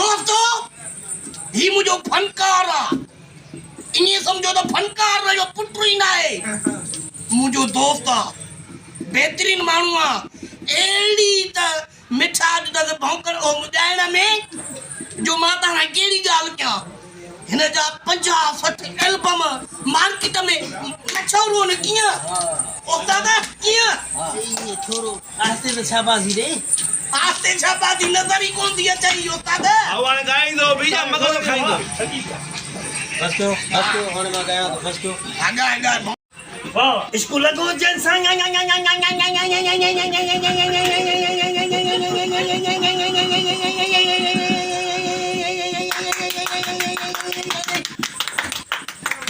दोस्तों ही मुझो फनकार आ इन्हें समझो तो फनकार जो पुत्र ही ना है मुझो दोस्त आ बेहतरीन मानू आ एड़ी त मिठा द भौंकर ओ मुजाइना में जो माता ना केड़ी गाल क्या हिन जा 50-60 एल्बम मार्केट में मछौरो ने किया उस्ताद किया ये छोरो आस्ते तो शाबाशी रे आस्ते छापाती नजर ही कौन दिया चाहिए उस्ताद हवाने गाइंदो बीजा मगो खाइंदो बस क्यों और मैं गया तो बस क्यों आगा वाह स्कूल को जैसा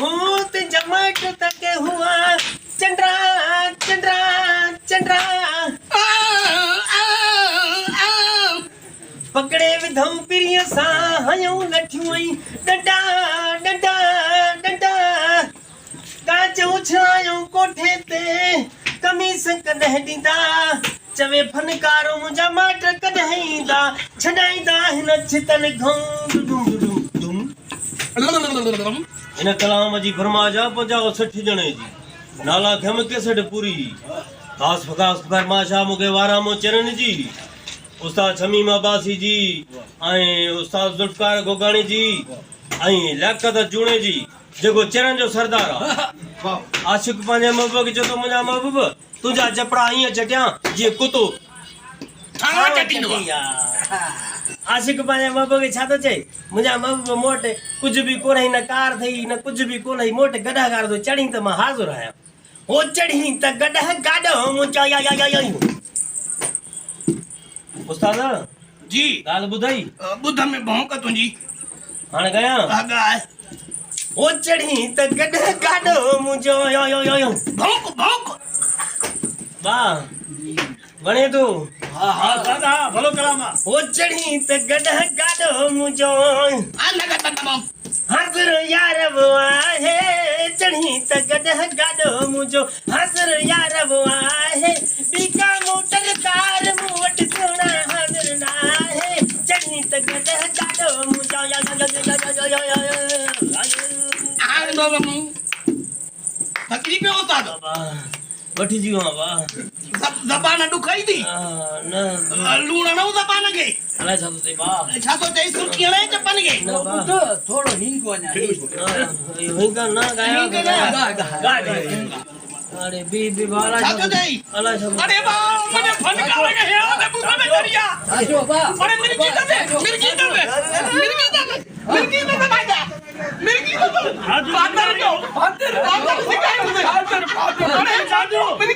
भूत जमाट तक हुआ चंद्रा चंद्रा चंद्रा पकड़े विधम प्रिय सा हयूं लठियूं डंडा डंडा डंडा काच उछायूं कोठे ते कमीस कदह ॾींदा चवे फनकारो मुंहिंजा माट कदह ईंदा छॾाईंदा हिन छितन घऊं डुम इन कलाम जी फरमाइश आ 50-60 ॼणे जी नाला खम केसट पूरी खास फरमाइश आ मूंखे वारामो चरण जी उस्ताद शमीम अब्बासी जी ऐं उस्ताद ज़ुल्फ़कार गोगाणी जी ऐं लियाकत जूणे जी जेको चरण जो सरदार आ आशिक पंहिंजे महबूब खे चयो तो मुंहिंजा महबूब तुंहिंजा चपड़ा ईअं चटियां जीअं कुतो थाणा चटींदो आशिक पंहिंजे महबूब खे छा थो चए मुंहिंजा महबूब मूं वटि कुझु बि कोन्हे न कार अथई न कुझु बि कोन्हे मूं वटि गॾहकार थो चढ़ी त मां हाज़ुर आहियां हो चढ़ी त गॾह गाॾो मुंहिंजा उस्ताद जी ॻाल्हि ॿुधाई बुध में भौंक तुंहिंजी हाणे कयां आगा हो चढ़ी त गॾह गाॾो मुंहिंजो भौंक भौंक वाह वणे थो हां दादा भलो कलाम हो चढ़ी त गॾह गाॾो मुंहिंजो आ लगा तमाम हाज़ुर यार वो आहे चढ़ी त गॾह गाॾो मुंहिंजो हाज़ुर यार वो आहे बीका मोटर कार मूं वटि सोना हाज़ुर न आहे चढ़ी त गॾह गाॾो मुंहिंजो आ नो मु फकरी पे होता दो वठी जी बाबा जबान दुखाई थी न लूण न जबान के अलाए छा थो थिए बा छा तो चई सुर्खी हणे चपन के न बा थोड़ो हिंग वञा हिंगा न गाया अरे बी बाला छा तो चई अलाए छा अरे बा मुझे फनकार के है और मुंह में दरिया आजो बा अरे मेरी गीता फादर सिखाए मुझे फादर अरे जादू मेरी